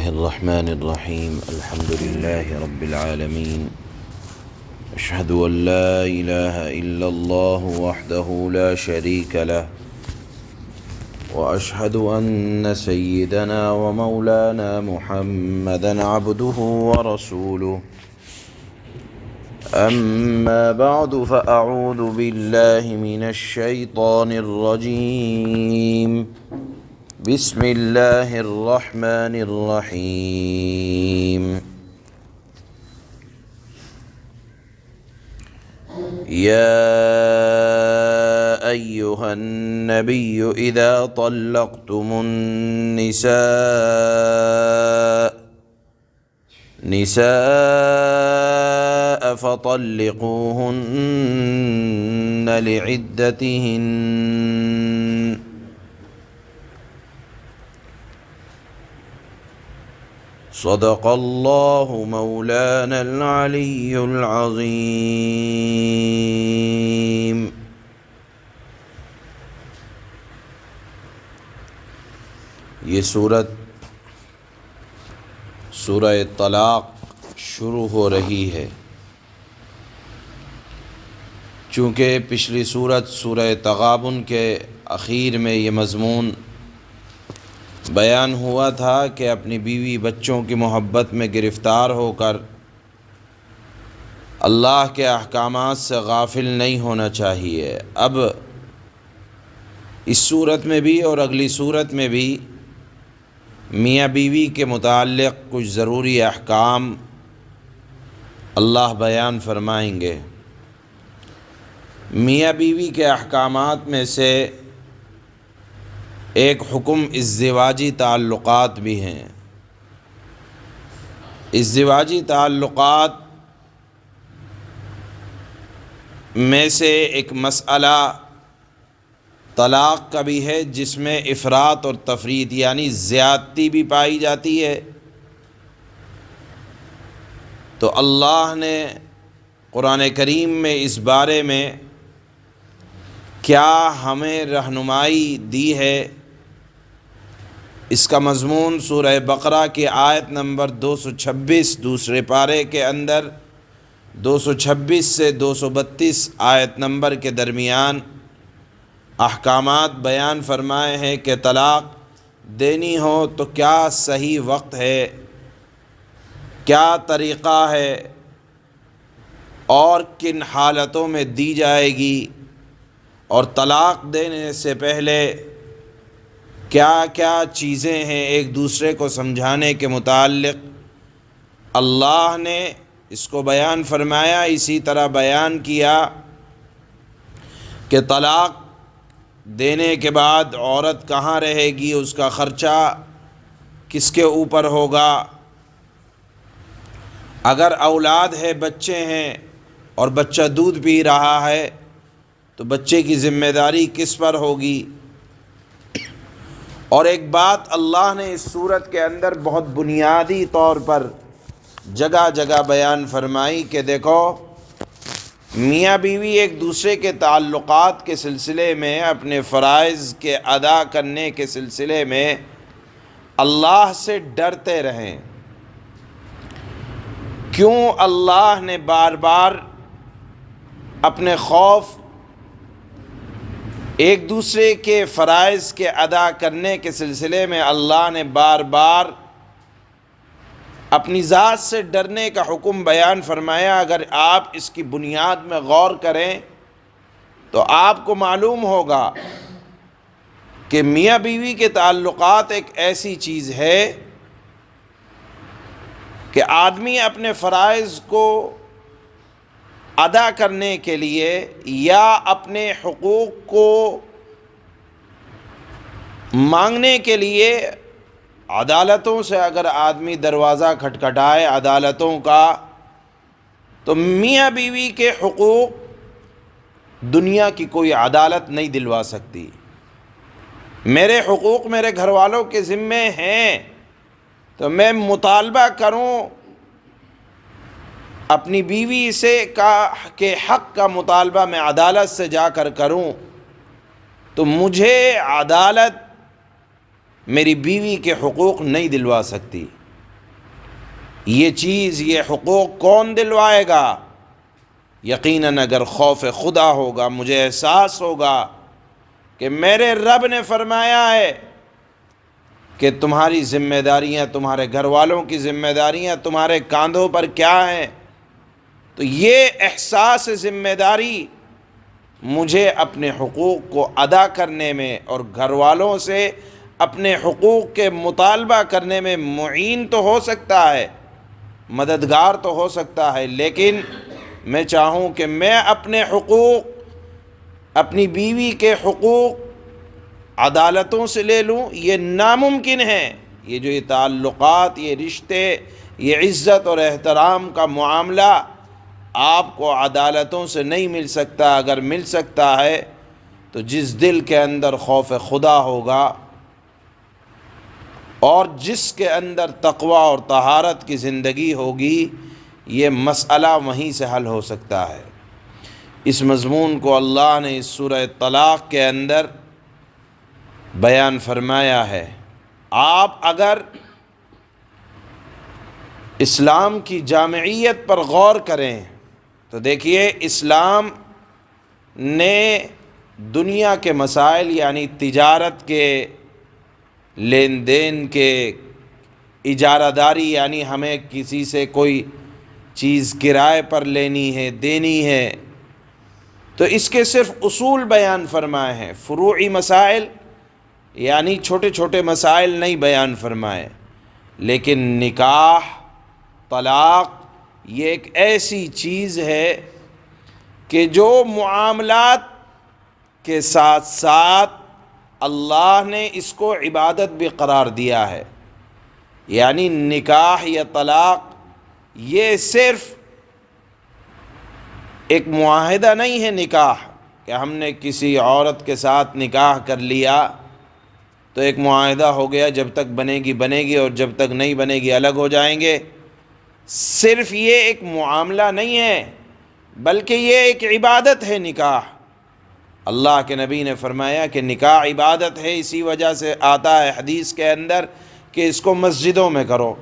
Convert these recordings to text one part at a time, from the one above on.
الرحمن الرحيم الحمد لله رب العالمين أشهد أن لا إله إلا الله وحده لا شريك له وأشهد أن سيدنا ومولانا محمدا عبده ورسوله أما بعد فأعوذ بالله من الشيطان الرجيم بسم الله الرحمن الرحيم يا أيها النبي إذا طلقتم النساء فطلقوهن لعدتهن صدق الله مولانا العلي العظيم۔ یہ سورہ طلاق شروع ہو رہی ہے۔ چونکہ پچھلی سورہ تغابن کے اخیر میں یہ مضمون بیان ہوا تھا کہ اپنی بیوی بچوں کی محبت میں گرفتار ہو کر اللہ کے احکامات سے غافل نہیں ہونا چاہیے۔ اب اس صورت میں بھی اور اگلی صورت میں بھی میاں بیوی کے متعلق کچھ ضروری احکام اللہ بیان فرمائیں گے۔ میاں بیوی کے احکامات میں سے ایک حکم ازدواجی تعلقات بھی ہیں۔ ازدواجی تعلقات میں سے ایک مسئلہ طلاق کا بھی ہے، جس میں افراط اور تفریط یعنی زیادتی بھی پائی جاتی ہے۔ تو اللہ نے قرآن کریم میں اس بارے میں کیا ہمیں رہنمائی دی ہے، اس کا مضمون سورہ بقرہ کی آیت نمبر 226 دوسرے پارے کے اندر 226 سے 232 آیت نمبر کے درمیان احکامات بیان فرمائے ہیں کہ طلاق دینی ہو تو کیا صحیح وقت ہے، کیا طریقہ ہے، اور کن حالتوں میں دی جائے گی، اور طلاق دینے سے پہلے کیا کیا چیزیں ہیں ایک دوسرے کو سمجھانے کے متعلق اللہ نے اس کو بیان فرمایا۔ اسی طرح بیان کیا کہ طلاق دینے کے بعد عورت کہاں رہے گی، اس کا خرچہ کس کے اوپر ہوگا، اگر اولاد ہے، بچے ہیں اور بچہ دودھ پی رہا ہے تو بچے کی ذمہ داری کس پر ہوگی۔ اور ایک بات اللہ نے اس صورت کے اندر بہت بنیادی طور پر جگہ جگہ بیان فرمائی کہ دیکھو، میاں بیوی ایک دوسرے کے تعلقات کے سلسلے میں، اپنے فرائض کے ادا کرنے کے سلسلے میں اللہ سے ڈرتے رہیں۔ کیوں اللہ نے بار بار اپنے خوف ایک دوسرے کے فرائض کے ادا کرنے کے سلسلے میں اللہ نے بار بار اپنی ذات سے ڈرنے کا حکم بیان فرمایا؟ اگر آپ اس کی بنیاد میں غور کریں تو آپ کو معلوم ہوگا کہ میاں بیوی کے تعلقات ایک ایسی چیز ہے کہ آدمی اپنے فرائض کو ادا کرنے کے لیے یا اپنے حقوق کو مانگنے کے لیے عدالتوں سے اگر آدمی دروازہ کھٹکھٹائے عدالتوں کا، تو میاں بیوی کے حقوق دنیا کی کوئی عدالت نہیں دلوا سکتی۔ میرے حقوق میرے گھر والوں کے ذمے ہیں تو میں مطالبہ کروں اپنی بیوی سے کہ حق کا مطالبہ میں عدالت سے جا کر کروں تو مجھے عدالت میری بیوی کے حقوق نہیں دلوا سکتی۔ یہ چیز، یہ حقوق کون دلوائے گا؟ یقیناً اگر خوف خدا ہوگا، مجھے احساس ہوگا کہ میرے رب نے فرمایا ہے کہ تمہاری ذمہ داریاں، تمہارے گھر والوں کی ذمہ داریاں تمہارے کاندھوں پر کیا ہیں، تو یہ احساس ذمہ داری مجھے اپنے حقوق کو ادا کرنے میں اور گھر والوں سے اپنے حقوق کے مطالبہ کرنے میں معین تو ہو سکتا ہے، مددگار تو ہو سکتا ہے، لیکن میں چاہوں کہ میں اپنے حقوق، اپنی بیوی کے حقوق عدالتوں سے لے لوں، یہ ناممکن ہے۔ یہ تعلقات، یہ رشتے، یہ عزت اور احترام کا معاملہ آپ کو عدالتوں سے نہیں مل سکتا۔ اگر مل سکتا ہے تو جس دل کے اندر خوف خدا ہوگا اور جس کے اندر تقوی اور طہارت کی زندگی ہوگی، یہ مسئلہ وہیں سے حل ہو سکتا ہے۔ اس مضمون کو اللہ نے اس سورہ طلاق کے اندر بیان فرمایا ہے۔ آپ اگر اسلام کی جامعیت پر غور کریں تو دیکھیے، اسلام نے دنیا کے مسائل، یعنی تجارت کے، لین دین کے، اجارہ داری، یعنی ہمیں کسی سے کوئی چیز کرائے پر لینی ہے، دینی ہے، تو اس کے صرف اصول بیان فرمائے ہیں، فروعی مسائل یعنی چھوٹے چھوٹے مسائل نہیں بیان فرمائے۔ لیکن نکاح، طلاق، یہ ایک ایسی چیز ہے کہ جو معاملات کے ساتھ ساتھ اللہ نے اس کو عبادت بھی قرار دیا ہے۔ یعنی نکاح یا طلاق یہ صرف ایک معاہدہ نہیں ہے، نکاح کہ ہم نے کسی عورت کے ساتھ نکاح کر لیا تو ایک معاہدہ ہو گیا، جب تک بنے گی بنے گی اور جب تک نہیں بنے گی الگ ہو جائیں گے۔ صرف یہ ایک معاملہ نہیں ہے، بلکہ یہ ایک عبادت ہے نکاح۔ اللہ کے نبی نے فرمایا کہ نکاح عبادت ہے، اسی وجہ سے آتا ہے حدیث کے اندر کہ اس کو مسجدوں میں کرو۔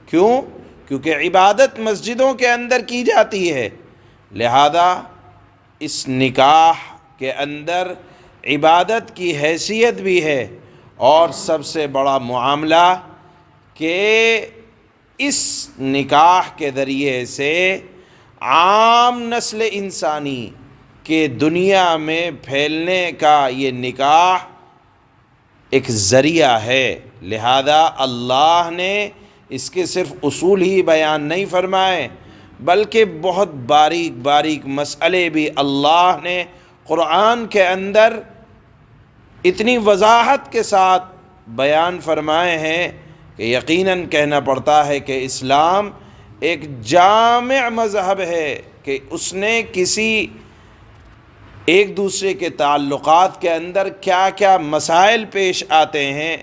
کیوں؟ کیونکہ عبادت مسجدوں کے اندر کی جاتی ہے، لہذا اس نکاح کے اندر عبادت کی حیثیت بھی ہے۔ اور سب سے بڑا معاملہ کہ اس نکاح کے ذریعے سے عام نسل انسانی کے دنیا میں پھیلنے کا یہ نکاح ایک ذریعہ ہے، لہذا اللہ نے اس کے صرف اصول ہی بیان نہیں فرمائے، بلکہ بہت باریک باریک مسئلے بھی اللہ نے قرآن کے اندر اتنی وضاحت کے ساتھ بیان فرمائے ہیں کہ یقیناً کہنا پڑتا ہے کہ اسلام ایک جامع مذہب ہے کہ اس نے کسی ایک دوسرے کے تعلقات کے اندر کیا کیا مسائل پیش آتے ہیں،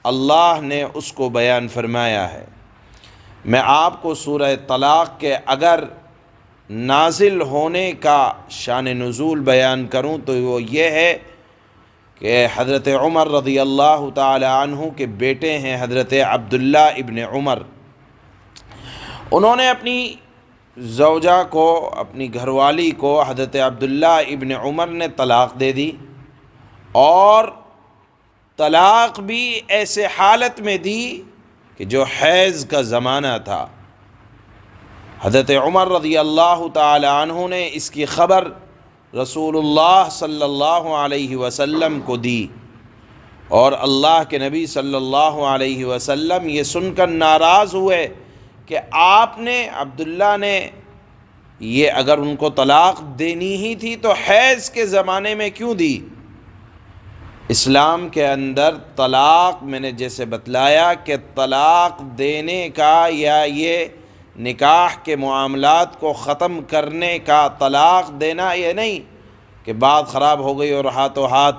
اللہ نے اس کو بیان فرمایا ہے۔ میں آپ کو سورہ طلاق کے اگر نازل ہونے کا شان نزول بیان کروں تو وہ یہ ہے کہ حضرت عمر رضی اللہ تعالی عنہ کے بیٹے ہیں حضرت عبداللہ ابن عمر، انہوں نے اپنی زوجہ کو، اپنی گھر والی کو حضرت عبداللہ ابن عمر نے طلاق دے دی، اور طلاق بھی ایسے حالت میں دی کہ جو حیض کا زمانہ تھا۔ حضرت عمر رضی اللہ تعالی عنہ نے اس کی خبر رسول اللہ صلی اللہ علیہ وسلم کو دی، اور اللہ کے نبی صلی اللہ علیہ وسلم یہ سن کر ناراض ہوئے کہ آپ نے، عبداللہ نے، یہ اگر ان کو طلاق دینی ہی تھی تو حیض کے زمانے میں کیوں دی؟ اسلام کے اندر طلاق، میں نے جیسے بتلایا کہ طلاق دینے کا یا یہ نکاح کے معاملات کو ختم کرنے کا طلاق دینا یہ نہیں کہ بات خراب ہو گئی اور ہاتھوں ہاتھ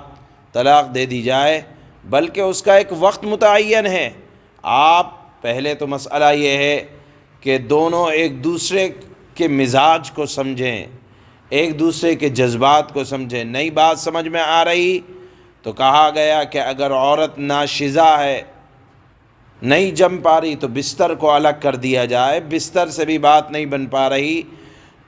طلاق دے دی جائے، بلکہ اس کا ایک وقت متعین ہے۔ آپ پہلے تو مسئلہ یہ ہے کہ دونوں ایک دوسرے کے مزاج کو سمجھیں، ایک دوسرے کے جذبات کو سمجھیں۔ نئی بات سمجھ میں آ رہی تو کہا گیا کہ اگر عورت ناشزہ ہے، نہیں جم پا رہی تو بستر کو الگ کر دیا جائے، بستر سے بھی بات نہیں بن پا رہی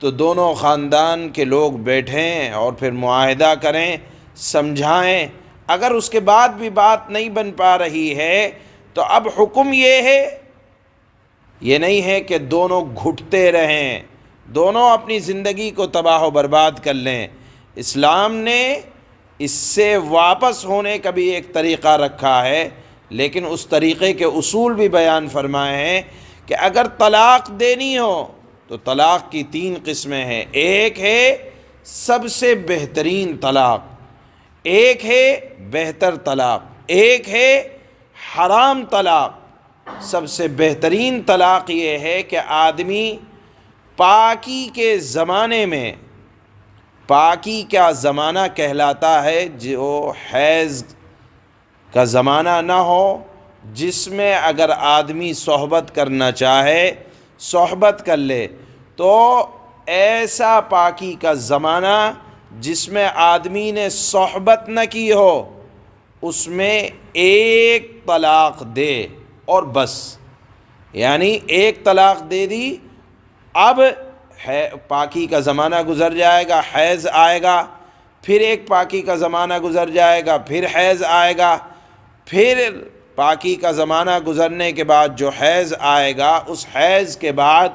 تو دونوں خاندان کے لوگ بیٹھیں اور پھر معاہدہ کریں، سمجھائیں۔ اگر اس کے بعد بھی بات نہیں بن پا رہی ہے تو اب حکم یہ ہے، یہ نہیں ہے کہ دونوں گھٹتے رہیں، دونوں اپنی زندگی کو تباہ و برباد کر لیں۔ اسلام نے اس سے واپس ہونے کا بھی ایک طریقہ رکھا ہے، لیکن اس طریقے کے اصول بھی بیان فرمائے ہیں کہ اگر طلاق دینی ہو تو طلاق کی 3 قسمیں ہیں۔ ایک ہے سب سے بہترین طلاق، ایک ہے بہتر طلاق، ایک ہے حرام طلاق۔ سب سے بہترین طلاق یہ ہے کہ آدمی پاکی کے زمانے میں، پاکی کا زمانہ کہلاتا ہے جو حیض کا زمانہ نہ ہو، جس میں اگر آدمی صحبت کرنا چاہے صحبت کر لے، تو ایسا پاکی کا زمانہ جس میں آدمی نے صحبت نہ کی ہو، اس میں ایک طلاق دے اور بس، یعنی ایک طلاق دے دی، اب پاکی کا زمانہ گزر جائے گا، حیض آئے گا، پھر ایک پاکی کا زمانہ گزر جائے گا، پھر حیض آئے گا، پھر پاکی کا زمانہ گزرنے کے بعد جو حیض آئے گا، اس حیض کے بعد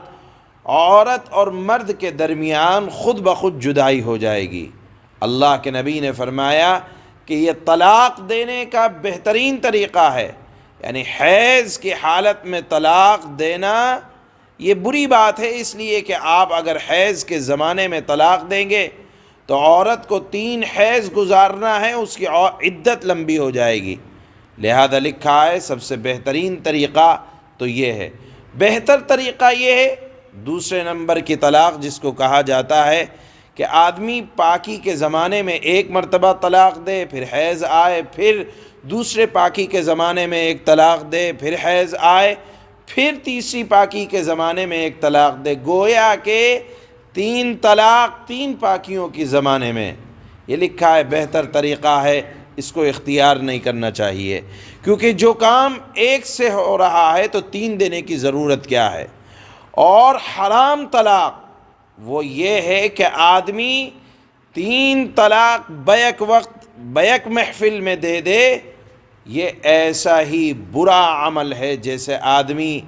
عورت اور مرد کے درمیان خود بخود جدائی ہو جائے گی۔ اللہ کے نبی نے فرمایا کہ یہ طلاق دینے کا بہترین طریقہ ہے، یعنی حیض کی حالت میں طلاق دینا یہ بری بات ہے، اس لیے کہ آپ اگر حیض کے زمانے میں طلاق دیں گے تو عورت کو 3 حیض گزارنا ہے، اس کی عدت لمبی ہو جائے گی۔ لہذا لکھا ہے سب سے بہترین طریقہ تو یہ ہے۔ بہتر طریقہ یہ ہے دوسرے نمبر کی طلاق، جس کو کہا جاتا ہے کہ آدمی پاکی کے زمانے میں ایک مرتبہ طلاق دے، پھر حیض آئے، پھر دوسرے پاکی کے زمانے میں ایک طلاق دے، پھر حیض آئے، پھر تیسری پاکی کے زمانے میں ایک طلاق دے، گویا کہ 3 طلاق 3 پاکیوں کی زمانے میں۔ یہ لکھا ہے بہتر طریقہ ہے، اس کو اختیار نہیں کرنا چاہیے، کیونکہ جو کام ایک سے ہو رہا ہے تو 3 دینے کی ضرورت کیا ہے۔ اور حرام طلاق وہ یہ ہے کہ آدمی 3 طلاق بیک وقت بیک محفل میں دے دے، یہ ایسا ہی برا عمل ہے جیسے آدمی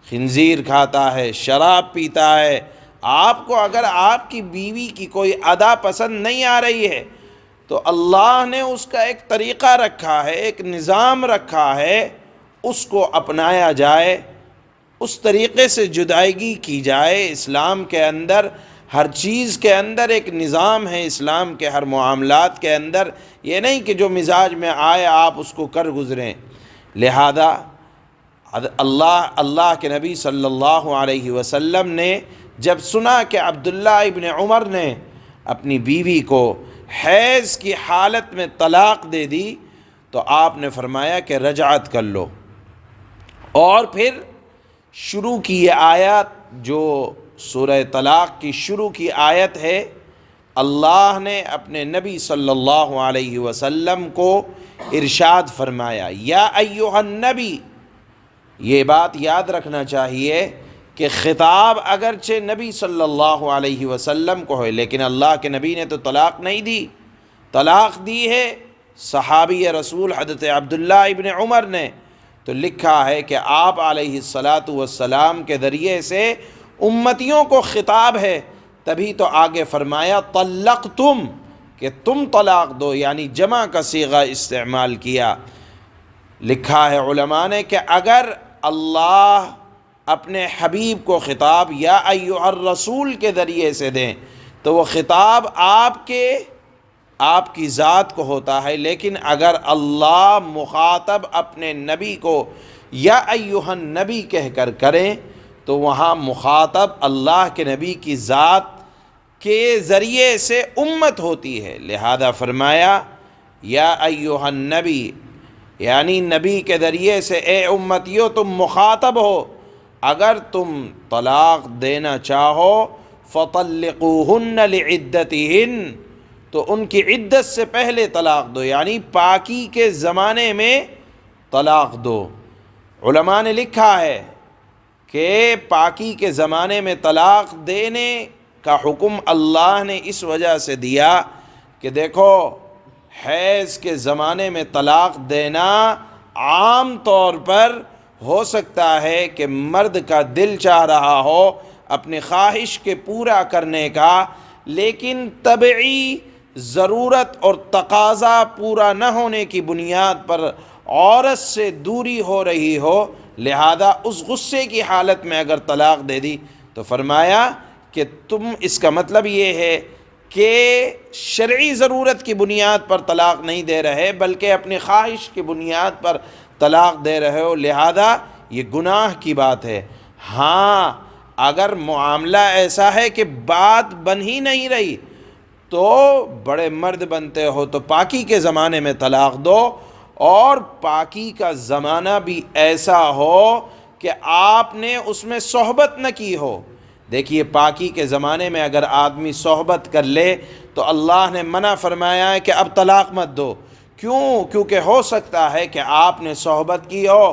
خنزیر کھاتا ہے، شراب پیتا ہے۔ آپ کو اگر آپ کی بیوی کی کوئی ادا پسند نہیں آ رہی ہے تو اللہ نے اس کا ایک طریقہ رکھا ہے، ایک نظام رکھا ہے، اس کو اپنایا جائے، اس طریقے سے جدائیگی کی جائے۔ اسلام کے اندر ہر چیز کے اندر ایک نظام ہے، اسلام کے ہر معاملات کے اندر یہ نہیں کہ جو مزاج میں آئے آپ اس کو کر گزریں۔ لہذا اللہ کے نبی صلی اللہ علیہ وسلم نے جب سنا کہ عبداللہ ابن عمر نے اپنی بیوی کو حیض کی حالت میں طلاق دے دی تو آپ نے فرمایا کہ رجعت کر لو، اور پھر شروع کی یہ آیت جو سورہ طلاق کی شروع کی آیت ہے، اللہ نے اپنے نبی صلی اللہ علیہ وسلم کو ارشاد فرمایا یا ایھا النبی۔ یہ بات یاد رکھنا چاہیے کہ خطاب اگرچہ نبی صلی اللہ علیہ وسلم کو ہے، لیکن اللہ کے نبی نے تو طلاق نہیں دی، طلاق دی ہے صحابی رسول حضرت عبداللہ ابن عمر نے۔ تو لکھا ہے کہ آپ علیہ الصلاۃ والسلام کے ذریعے سے امتیوں کو خطاب ہے، تبھی تو آگے فرمایا طلقتم، کہ تم طلاق دو، یعنی جمع کا صیغہ استعمال کیا۔ لکھا ہے علماء نے کہ اگر اللہ اپنے حبیب کو خطاب یا ایھا الرسول کے ذریعے سے دیں تو وہ خطاب آپ کی ذات کو ہوتا ہے، لیکن اگر اللہ مخاطب اپنے نبی کو یا ایھا النبی کہہ کر کریں تو وہاں مخاطب اللہ کے نبی کی ذات کے ذریعے سے امت ہوتی ہے۔ لہذا فرمایا یا ایھا النبی، یعنی نبی کے ذریعے سے اے امتیو تم مخاطب ہو، اگر تم طلاق دینا چاہو فطلقوہن لعدتہن، تو ان کی عدت سے پہلے طلاق دو، یعنی پاکی کے زمانے میں طلاق دو۔ علماء نے لکھا ہے کہ پاکی کے زمانے میں طلاق دینے کا حکم اللہ نے اس وجہ سے دیا کہ دیکھو حیض کے زمانے میں طلاق دینا عام طور پر ہو سکتا ہے کہ مرد کا دل چاہ رہا ہو اپنی خواہش کے پورا کرنے کا، لیکن طبعی ضرورت اور تقاضا پورا نہ ہونے کی بنیاد پر عورت سے دوری ہو رہی ہو، لہذا اس غصے کی حالت میں اگر طلاق دے دی تو فرمایا کہ تم اس کا مطلب یہ ہے کہ شرعی ضرورت کی بنیاد پر طلاق نہیں دے رہے بلکہ اپنی خواہش کی بنیاد پر طلاق دے رہے ہو، لہذا یہ گناہ کی بات ہے۔ ہاں اگر معاملہ ایسا ہے کہ بات بن ہی نہیں رہی تو بڑے مرد بنتے ہو تو پاکی کے زمانے میں طلاق دو، اور پاکی کا زمانہ بھی ایسا ہو کہ آپ نے اس میں صحبت نہ کی ہو۔ دیکھیے پاکی کے زمانے میں اگر آدمی صحبت کر لے تو اللہ نے منع فرمایا ہے کہ اب طلاق مت دو۔ کیونکہ ہو سکتا ہے کہ آپ نے صحبت کی ہو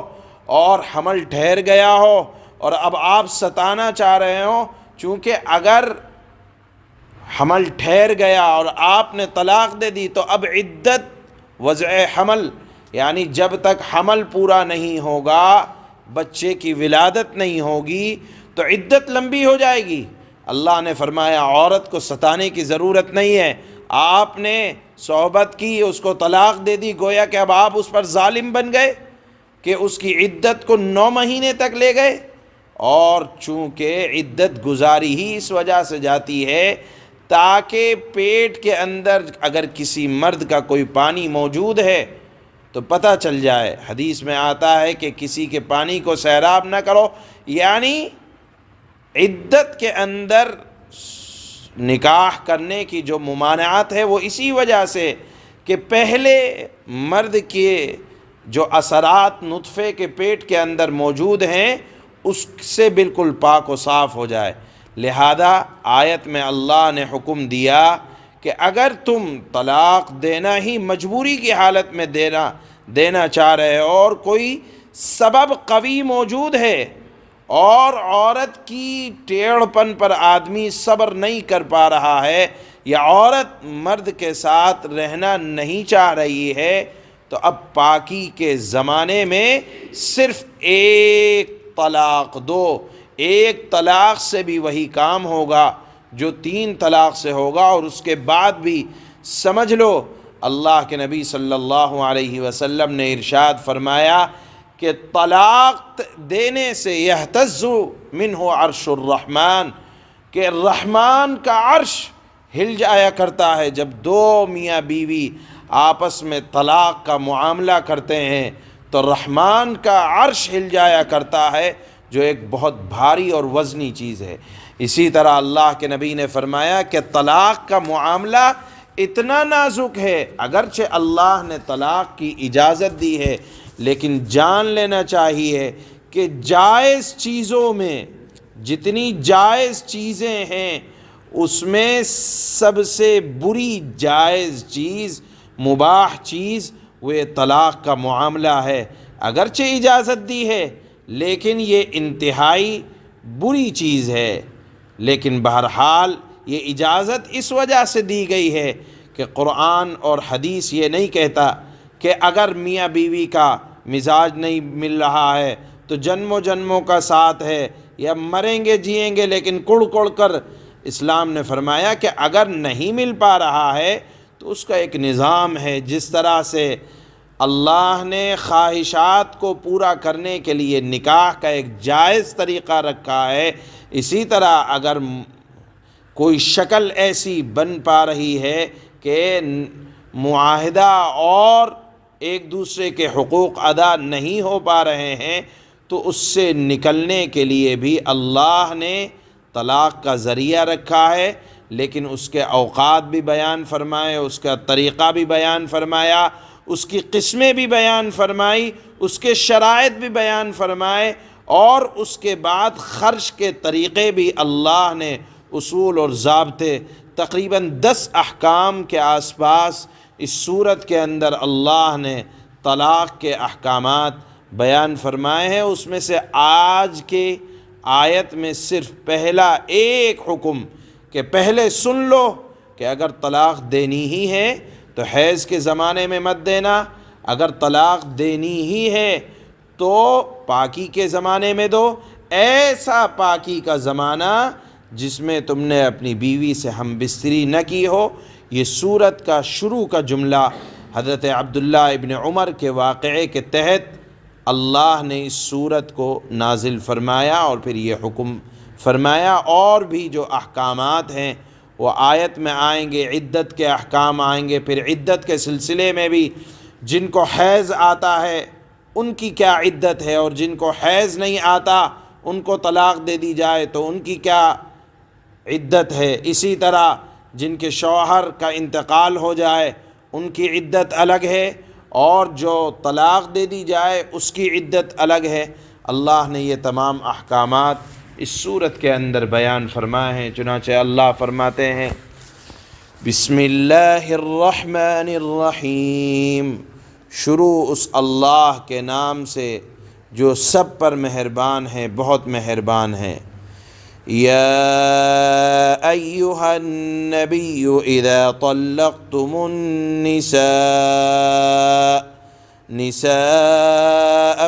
اور حمل ٹھہر گیا ہو اور اب آپ ستانا چاہ رہے ہو، چونکہ اگر حمل ٹھہر گیا اور آپ نے طلاق دے دی تو اب عدت وضع حمل، یعنی جب تک حمل پورا نہیں ہوگا، بچے کی ولادت نہیں ہوگی تو عدت لمبی ہو جائے گی۔ اللہ نے فرمایا عورت کو ستانے کی ضرورت نہیں ہے، آپ نے صحبت کی، اس کو طلاق دے دی، گویا کہ اب آپ اس پر ظالم بن گئے کہ اس کی عدت کو 9 مہینے تک لے گئے، اور چونکہ عدت گزاری ہی اس وجہ سے جاتی ہے تاکہ پیٹ کے اندر اگر کسی مرد کا کوئی پانی موجود ہے تو پتہ چل جائے۔ حدیث میں آتا ہے کہ کسی کے پانی کو سیراب نہ کرو، یعنی عدت کے اندر نکاح کرنے کی جو ممانعت ہے وہ اسی وجہ سے کہ پہلے مرد کے جو اثرات نطفے کے پیٹ کے اندر موجود ہیں اس سے بالکل پاک و صاف ہو جائے۔ لہذا آیت میں اللہ نے حکم دیا کہ اگر تم طلاق دینا ہی مجبوری کی حالت میں دینا چاہ رہے ہو اور کوئی سبب قوی موجود ہے اور عورت کی ٹیڑھ پن پر آدمی صبر نہیں کر پا رہا ہے یا عورت مرد کے ساتھ رہنا نہیں چاہ رہی ہے، تو اب پاکی کے زمانے میں صرف ایک طلاق دو۔ ایک طلاق سے بھی وہی کام ہوگا جو 3 طلاق سے ہوگا، اور اس کے بعد بھی سمجھ لو اللہ کے نبی صلی اللہ علیہ وسلم نے ارشاد فرمایا کہ طلاق دینے سے یہتز منہ عرش الرحمن، کہ رحمان کا عرش ہل جایا کرتا ہے جب 2 میاں بیوی آپس میں طلاق کا معاملہ کرتے ہیں تو رحمان کا عرش ہل جایا کرتا ہے، جو ایک بہت بھاری اور وزنی چیز ہے۔ اسی طرح اللہ کے نبی نے فرمایا کہ طلاق کا معاملہ اتنا نازک ہے، اگرچہ اللہ نے طلاق کی اجازت دی ہے لیکن جان لینا چاہیے کہ جائز چیزوں میں جتنی جائز چیزیں ہیں اس میں سب سے بری جائز چیز، مباح چیز، وہ طلاق کا معاملہ ہے۔ اگرچہ اجازت دی ہے لیکن یہ انتہائی بری چیز ہے، لیکن بہرحال یہ اجازت اس وجہ سے دی گئی ہے کہ قرآن اور حدیث یہ نہیں کہتا کہ اگر میاں بیوی کا مزاج نہیں مل رہا ہے تو جنموں جنموں کا ساتھ ہے یا مریں گے جئیں گے لیکن کڑ کڑ کر۔ اسلام نے فرمایا کہ اگر نہیں مل پا رہا ہے تو اس کا ایک نظام ہے، جس طرح سے اللہ نے خواہشات کو پورا کرنے کے لیے نکاح کا ایک جائز طریقہ رکھا ہے، اسی طرح اگر کوئی شکل ایسی بن پا رہی ہے کہ معاہدہ اور ایک دوسرے کے حقوق ادا نہیں ہو پا رہے ہیں تو اس سے نکلنے کے لیے بھی اللہ نے طلاق کا ذریعہ رکھا ہے، لیکن اس کے اوقات بھی بیان فرمائے، اس کا طریقہ بھی بیان فرمایا، اس کی قسمیں بھی بیان فرمائی، اس کے شرائط بھی بیان فرمائے، اور اس کے بعد خرچ کے طریقے بھی اللہ نے اصول اور ضابطے تقریباً 10 احکام کے آس پاس اس صورت کے اندر اللہ نے طلاق کے احکامات بیان فرمائے ہیں، اس میں سے آج کے آیت میں صرف پہلا ایک حکم کہ پہلے سن لو کہ اگر طلاق دینی ہی ہے تو حیض کے زمانے میں مت دینا، اگر طلاق دینی ہی ہے تو پاکی کے زمانے میں دو، ایسا پاکی کا زمانہ جس میں تم نے اپنی بیوی سے ہم بستری نہ کی ہو۔ یہ سورت کا شروع کا جملہ حضرت عبداللہ ابن عمر کے واقعے کے تحت اللہ نے اس سورت کو نازل فرمایا اور پھر یہ حکم فرمایا۔ اور بھی جو احکامات ہیں وہ آیت میں آئیں گے، عدت کے احکام آئیں گے، پھر عدت کے سلسلے میں بھی جن کو حیض آتا ہے ان کی کیا عدت ہے، اور جن کو حیض نہیں آتا ان کو طلاق دے دی جائے تو ان کی کیا عدت ہے۔ اسی طرح جن کے شوہر کا انتقال ہو جائے ان کی عدت الگ ہے، اور جو طلاق دے دی جائے اس کی عدت الگ ہے۔ اللہ نے یہ تمام احکامات اس سورت کے اندر بیان فرمائے ہیں۔ چنانچہ اللہ فرماتے ہیں بسم اللہ الرحمن الرحیم، شروع اس اللہ کے نام سے جو سب پر مہربان ہے، بہت مہربان ہے۔ یا ایہا النبی اذا طلقتم النساء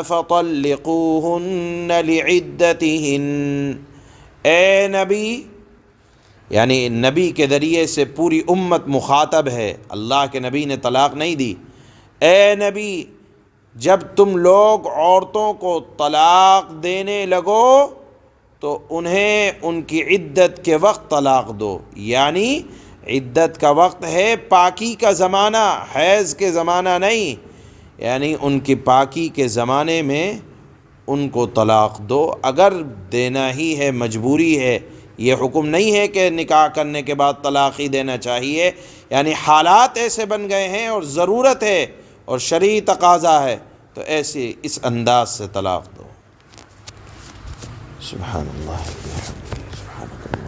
فطلقوہن لعدتہن، اے نبی، یعنی نبی کے ذریعے سے پوری امت مخاطب ہے، اللہ کے نبی نے طلاق نہیں دی۔ اے نبی، جب تم لوگ عورتوں کو طلاق دینے لگو تو انہیں ان کی عدت کے وقت طلاق دو، یعنی عدت کا وقت ہے پاکی کا زمانہ، حیض کے زمانہ نہیں، یعنی ان کی پاکی کے زمانے میں ان کو طلاق دو۔ اگر دینا ہی ہے، مجبوری ہے، یہ حکم نہیں ہے کہ نکاح کرنے کے بعد طلاق ہی دینا چاہیے، یعنی حالات ایسے بن گئے ہیں اور ضرورت ہے اور شرعی تقاضا ہے تو ایسے اس انداز سے طلاق دو۔ سبحان اللہ، سبحان اللہ۔